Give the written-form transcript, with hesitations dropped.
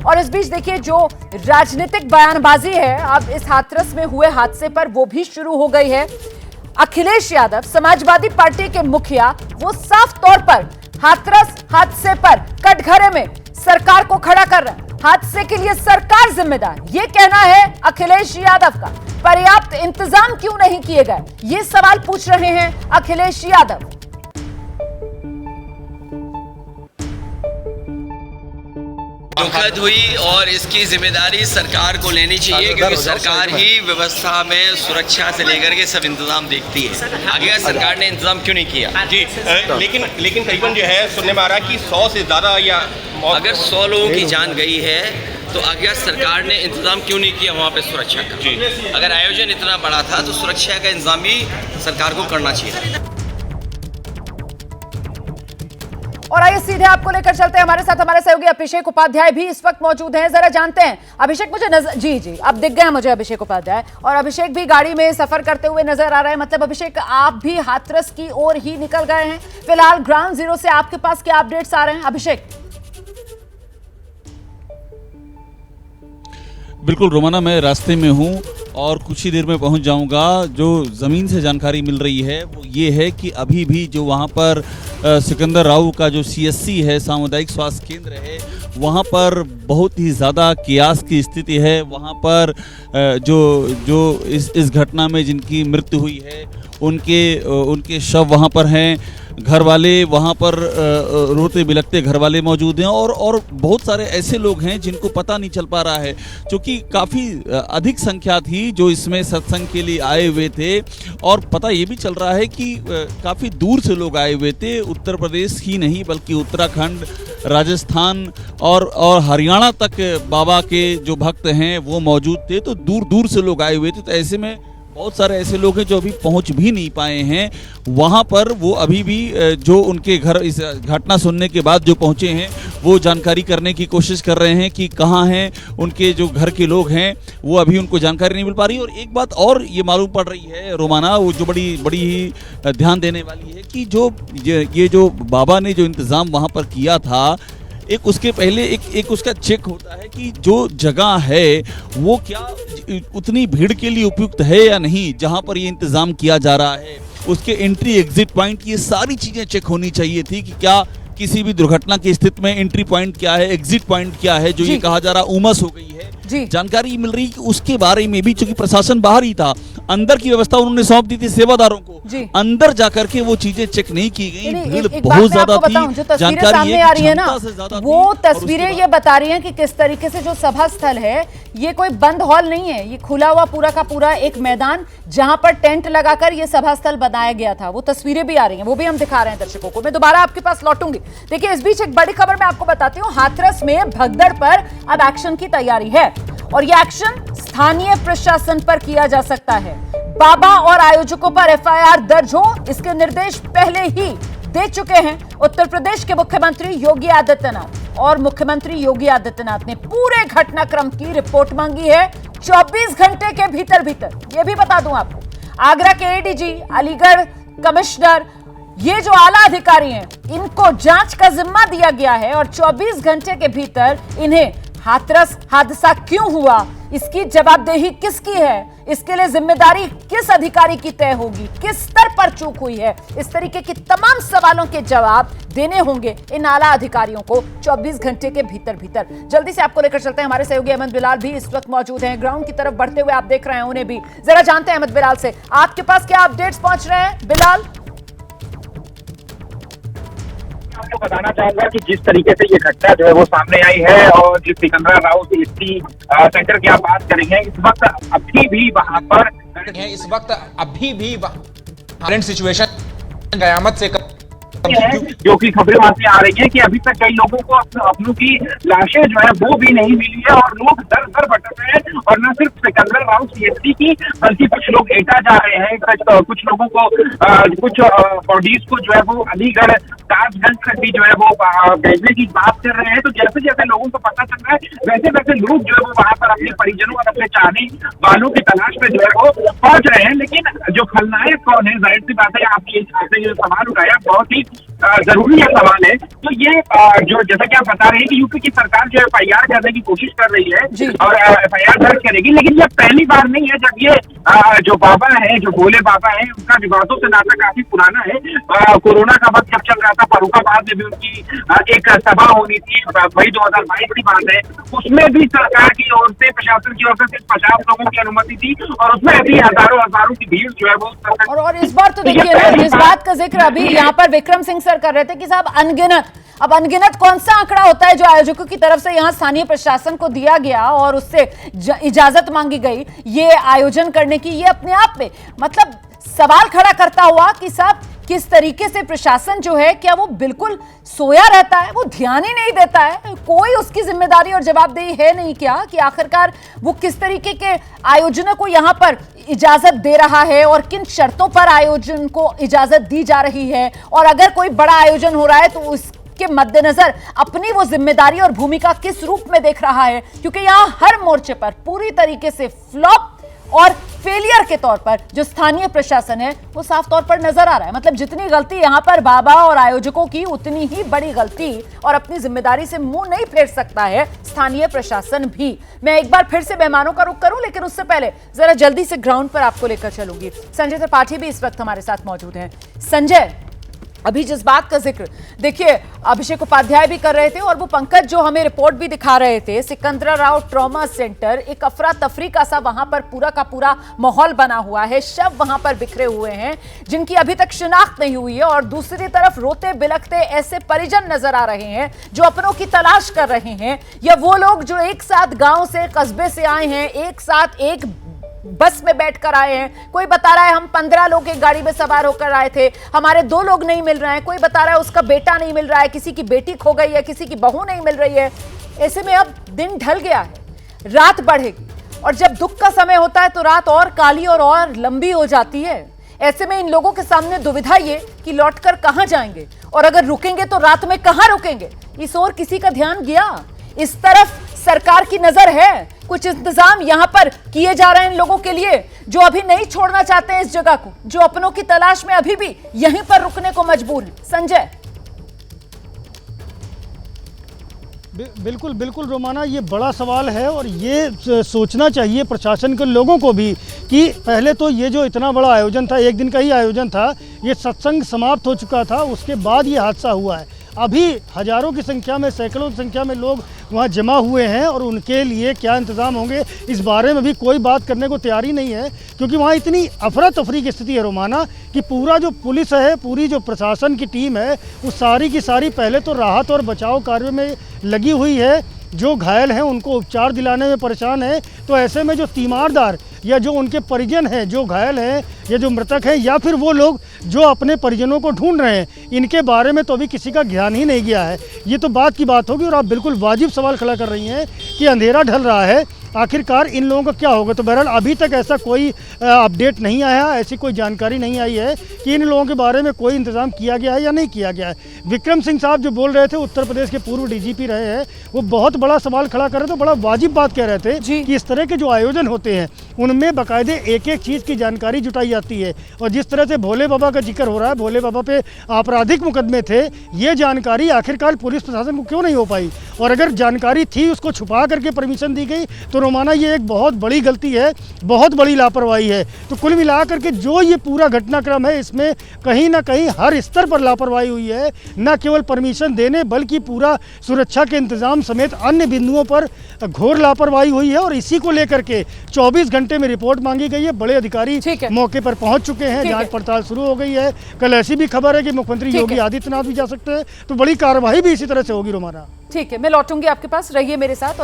और इस बीच देखिए जो राजनीतिक बयानबाजी है अब इस हाथरस में हुए हादसे पर वो भी शुरू हो गई है। अखिलेश यादव समाजवादी पार्टी के मुखिया वो साफ तौर पर हाथरस हादसे पर कटघरे में सरकार को खड़ा कर रहे हैं। हादसे के लिए सरकार जिम्मेदार, ये कहना है अखिलेश यादव का। पर्याप्त इंतजाम क्यों नहीं किए गए, ये सवाल पूछ रहे हैं अखिलेश यादव। दुखद हुई और इसकी जिम्मेदारी सरकार को लेनी चाहिए, क्योंकि सरकार ही व्यवस्था में सुरक्षा से लेकर के सब इंतजाम देखती है। आगे सरकार ने इंतजाम क्यों नहीं किया? जी, लेकिन करीबन जो है सुनने में आ रहा है कि 100 से ज़्यादा या अगर 100 लोगों की जान गई है तो आगे सरकार ने इंतजाम क्यों नहीं किया वहाँ पे सुरक्षा का? जी, अगर आयोजन इतना बड़ा था तो सुरक्षा का इंतजाम भी सरकार को करना चाहिए। और आइए सीधे आपको लेकर चलते हैं, हमारे साथ हमारे सहयोगी अभिषेक उपाध्याय भी इस वक्त मौजूद हैं। जरा जानते हैं अभिषेक, मुझे जी अब दिख गए मुझे अभिषेक उपाध्याय, और अभिषेक भी गाड़ी में सफर करते हुए नजर आ रहे हैं। मतलब अभिषेक आप भी हाथरस की ओर ही निकल गए हैं। फिलहाल ग्राउंड जीरो से आपके पास क्या अपडेट्स आ रहे हैं अभिषेक? बिल्कुल रोमाना, मैं रास्ते में हूँ और कुछ ही देर में पहुंच जाऊंगा। जो ज़मीन से जानकारी मिल रही है वो ये है कि अभी भी जो वहाँ पर सिकंदर राव का जो CSC है, सामुदायिक स्वास्थ्य केंद्र है, वहाँ पर बहुत ही ज़्यादा कियास की स्थिति है। वहाँ पर जो इस घटना में जिनकी मृत्यु हुई है उनके शव वहाँ पर हैं। घर वाले वहाँ पर रोते बिलखते घर वाले मौजूद हैं और बहुत सारे ऐसे लोग हैं जिनको पता नहीं चल पा रहा है, क्योंकि काफ़ी अधिक संख्या थी जो इसमें सत्संग के लिए आए हुए थे। और पता ये भी चल रहा है कि काफ़ी दूर से लोग आए हुए थे, उत्तर प्रदेश ही नहीं बल्कि उत्तराखंड, राजस्थान और हरियाणा तक बाबा के जो भक्त हैं वो मौजूद थे। तो दूर दूर से लोग आए हुए थे। तो ऐसे में बहुत सारे ऐसे लोग हैं जो अभी पहुंच भी नहीं पाए हैं वहां पर। वो अभी भी जो उनके घर इस घटना सुनने के बाद जो पहुंचे हैं वो जानकारी करने की कोशिश कर रहे हैं कि कहां हैं उनके जो घर के लोग हैं, वो अभी उनको जानकारी नहीं मिल पा रही। और एक बात और ये मालूम पड़ रही है रोमाना, वो जो बड़ी ही ध्यान देने वाली है कि ये जो बाबा ने जो इंतज़ाम वहाँ पर किया था, एक उसके पहले एक उसका चेक होता है कि जो जगह है वो क्या उतनी भीड़ के लिए उपयुक्त है या नहीं, जहां पर ये इंतजाम किया जा रहा है। उसके एंट्री एग्जिट पॉइंट, ये सारी चीजें चेक होनी चाहिए थी कि क्या किसी भी दुर्घटना की स्थिति में एंट्री पॉइंट क्या है, एग्जिट पॉइंट क्या है। जो ये कहा जा रहा उमस हो गई है, जानकारी मिल रही कि उसके बारे में भी, चूंकि प्रशासन बाहर ही था, अंदर की व्यवस्था उन्होंने सौंप दी थी सेवादारों को, अंदर जाकर के वो चीजें चेक नहीं की गई। भीड़ बहुत ज्यादा थी। जो तस्वीरें सामने आ रही है ना, वो तस्वीरें ये बता रही हैं कि किस तरीके से जो सभा स्थल है ये कोई बंद हॉल नहीं है, ये खुला हुआ पूरा का पूरा एक मैदान जहां पर टेंट लगाकर ये सभा स्थल बनाया गया था। वो तस्वीरें भी आ रही हैं, वो भी हम दिखा रहे हैं दर्शकों को। मैं दोबारा आपके पास लौटूंगी। देखिए इस बीच एक बड़ी खबर मैं आपको बताती हूँ। हाथरस में भगदड़ पर अब एक्शन की तैयारी है और यह एक्शन स्थानीय प्रशासन पर किया जा सकता है। बाबा और आयोजकों पर FIR दर्ज हो, इसके निर्देश पहले ही दे चुके हैं उत्तर प्रदेश के मुख्यमंत्री योगी आदित्यनाथ। और मुख्यमंत्री योगी आदित्यनाथ ने पूरे घटनाक्रम की रिपोर्ट मांगी है 24 घंटे के भीतर। यह भी बता दूं आपको, आगरा के ADG, अलीगढ़ कमिश्नर, ये जो आला अधिकारी हैं, इनको जांच का जिम्मा दिया गया है और 24 घंटे के भीतर इन्हें हाथरस हादसा क्यों हुआ, इसकी जवाबदेही किसकी है, इसके लिए जिम्मेदारी किस अधिकारी की तय होगी, किस स्तर पर चूक हुई है, इस तरीके की तमाम सवालों के जवाब देने होंगे इन आला अधिकारियों को 24 घंटे के भीतर। जल्दी से आपको लेकर चलते हैं, हमारे सहयोगी अहमद बिलाल भी इस वक्त मौजूद हैं। ग्राउंड की तरफ बढ़ते हुए आप देख रहे हैं उन्हें भी। जरा जानते हैं अहमद बिलाल से, आपके पास क्या अपडेट्स पहुंच रहे हैं बिलाल? आपको बताना चाहूंगा कि जिस तरीके से ये घटना जो है वो सामने आई है और जिस सिकंदर राव CSC सेंटर की आप बात करेंगे, इस वक्त अभी भी वहां पर करंट सिचुएशन कयामत से जो कि खबरें वहां से आ रही है कि अभी तक कई लोगों को अपनों की लाशें जो है वो भी नहीं मिली है और लोग दर दर भटक रहे हैं। और न सिर्फ सिकंदर राव CSC की, बल्कि कुछ लोग एटा जा रहे हैं, कुछ लोगों को कुछ बॉडीज को जो है वो अलीगढ़ ताजगंज तक भी जो है वो भेजने की बात कर रहे हैं। तो जैसे जैसे लोगों को पता चल रहा है वैसे वैसे लोग जो है वो वहां पर अपने परिजनों और अपने चाहने वालों की तलाश में जो है वो पहुंच रहे हैं। लेकिन जो खलनायक कौन है, जाहिर सी बात है, आपने जो सवाल उठाया बहुत ही जरूरी है सवाल है। तो ये जो जैसा कि आप बता रहे हैं कि यूपी की सरकार जो FIR करने की कोशिश कर रही है और FIR दर्ज करेगी, लेकिन ये पहली बार नहीं है जब ये जो बाबा है, जो भोले बाबा है, उनका विवादों से नाता काफी पुराना है। कोरोना का वक्त जब चल रहा था, फर्रुखाबाद में भी उनकी एक सभा होनी थी, वही 2022 की बात है, उसमें भी सरकार की ओर से, प्रशासन की ओर से सिर्फ 50 लोगों की अनुमति थी और उसमें भी हजारों की भीड़ जो है वो और इस बार तो देखिए ना, जिस बात का जिक्र अभी यहाँ पर विक्रम सिंह सर कर रहे थे कि साहब अनगिनत, अब अनगिनत कौन सा आंकड़ा होता है जो आयोजकों की तरफ से यहाँ स्थानीय प्रशासन को दिया गया और उससे इजाजत मांगी गई ये आयोजन करने की, ये अपने आप में मतलब सवाल खड़ा करता हुआ कि साहब किस तरीके से प्रशासन जो है, क्या वो बिल्कुल सोया रहता है, वो ध्यान ही नहीं देता है, कोई उसकी जिम्मेदारी और जवाबदेही है नहीं क्या कि आखिरकार वो किस तरीके के आयोजनों को यहाँ पर इजाजत दे रहा है और किन शर्तों पर आयोजन को इजाजत दी जा रही है, और अगर कोई बड़ा आयोजन हो रहा है तो उसके मद्देनजर अपनी वो जिम्मेदारी और भूमिका किस रूप में देख रहा है, क्योंकि यहाँ हर मोर्चे पर पूरी तरीके से फ्लॉप और फेलियर के तौर पर जो स्थानीय प्रशासन है वो साफ तौर पर नजर आ रहा है। मतलब जितनी गलती यहां पर बाबा और आयोजकों की, उतनी ही बड़ी गलती और अपनी जिम्मेदारी से मुंह नहीं फेर सकता है स्थानीय प्रशासन भी। मैं एक बार फिर से मेहमानों का रुख करूं, लेकिन उससे पहले जरा जल्दी से ग्राउंड पर आपको लेकर चलूंगी। संजय त्रिपाठी भी इस वक्त हमारे साथ मौजूद हैं। संजय, अभी जिस बात का जिक्र देखिए अभिषेक उपाध्याय भी कर रहे थे और वो पंकज जो हमें रिपोर्ट भी दिखा रहे थे, सिकंदराराव ट्रॉमा सेंटर, एक अफरा तफरी का सा वहां पर पूरा का पूरा माहौल बना हुआ है, शव वहां पर बिखरे हुए हैं जिनकी अभी तक शिनाख्त नहीं हुई है, और दूसरी तरफ रोते बिलखते ऐसे परिजन नजर आ रहे हैं जो अपनों की तलाश कर रहे हैं, या वो लोग जो एक साथ गांव से, कस्बे से आए हैं, एक साथ एक बस में बैठकर आए हैं। कोई बता रहा है हम 15 लोग एक गाड़ी में सवार होकर आए थे, हमारे 2 लोग नहीं मिल रहे हैं, कोई बता रहा है उसका बेटा नहीं मिल रहा है, किसी की बेटी खो गई है, किसी की बहू नहीं मिल रही है। ऐसे में अब दिन ढल गया है, रात बढ़ेगी, और जब दुख का समय होता है तो रात और काली और लंबी हो जाती है। ऐसे में इन लोगों के सामने दुविधा ये कि लौटकर कहां जाएंगे, और अगर रुकेंगे तो रात में कहां रुकेंगे। इस ओर किसी का ध्यान गया? इस तरफ सरकार की नजर है? कुछ इंतजाम यहां पर किए जा रहे हैं इन लोगों के लिए जो अभी नहीं छोड़ना चाहते हैं इस जगह को, जो अपनों की तलाश में अभी भी यहीं पर रुकने को मजबूर हैं? संजय। बिल्कुल बिल्कुल रोमाना, ये बड़ा सवाल है और ये सोचना चाहिए प्रशासन के लोगों को भी कि पहले तो ये जो इतना बड़ा आयोजन था, एक दिन का ही आयोजन था, ये सत्संग समाप्त हो चुका था, उसके बाद ये हादसा हुआ है। अभी हजारों की संख्या में, सैकड़ों की संख्या में लोग वहाँ जमा हुए हैं और उनके लिए क्या इंतज़ाम होंगे इस बारे में भी कोई बात करने को तैयार ही नहीं है, क्योंकि वहाँ इतनी अफरा तफरी की स्थिति है रोमाना कि पूरा जो पुलिस है, पूरी जो प्रशासन की टीम है, वो सारी की सारी पहले तो राहत और बचाव कार्य में लगी हुई है। जो घायल हैं उनको उपचार दिलाने में परेशान है। तो ऐसे में जो तीमारदार या जो उनके परिजन हैं, जो घायल हैं या जो मृतक हैं, या फिर वो लोग जो अपने परिजनों को ढूंढ रहे हैं, इनके बारे में तो अभी किसी का ध्यान ही नहीं गया है। ये तो बात की बात होगी, और आप बिल्कुल वाजिब सवाल खड़ा कर रही हैं कि अंधेरा ढल रहा है, आखिरकार इन लोगों का क्या होगा। तो बहरहाल अभी तक ऐसा कोई अपडेट नहीं आया, ऐसी कोई जानकारी नहीं आई है कि इन लोगों के बारे में कोई इंतज़ाम किया गया है या नहीं किया गया है। विक्रम सिंह साहब जो बोल रहे थे, उत्तर प्रदेश के पूर्व DGP रहे हैं, वो बहुत बड़ा सवाल खड़ा कर रहे थे, बड़ा वाजिब बात कह रहे थे कि इस तरह के जो आयोजन होते हैं उनमें बाकायदे एक एक चीज़ की जानकारी जुटाई जाती है। और जिस तरह से भोले बाबा का जिक्र हो रहा है, भोले बाबा पे आपराधिक मुकदमे थे, ये जानकारी आखिरकार पुलिस प्रशासन को क्यों नहीं हो पाई, और अगर जानकारी थी उसको छुपा करके परमिशन दी गई, तो रोमाना ये एक बहुत बड़ी गलती है, बहुत बड़ी लापरवाही है। तो कुल मिलाकर के जो ये पूरा घटनाक्रम है, इसमें कहीं ना कहीं हर स्तर पर लापरवाही हुई है, न केवल परमिशन देने बल्कि पूरा सुरक्षा के इंतजाम समेत अन्य बिंदुओं पर घोर लापरवाही हुई है। और इसी को लेकर के 24 घंटे में रिपोर्ट मांगी गई है, बड़े अधिकारी मौके पर पहुंच चुके हैं, जांच पड़ताल शुरू हो गई है। कल ऐसी भी खबर है कि मुख्यमंत्री योगी आदित्यनाथ भी जा सकते हैं, तो बड़ी कार्रवाई भी इसी तरह से होगी रोमाना। ठीक है, मैं लौटूंगी आपके पास, रहिए मेरे साथ।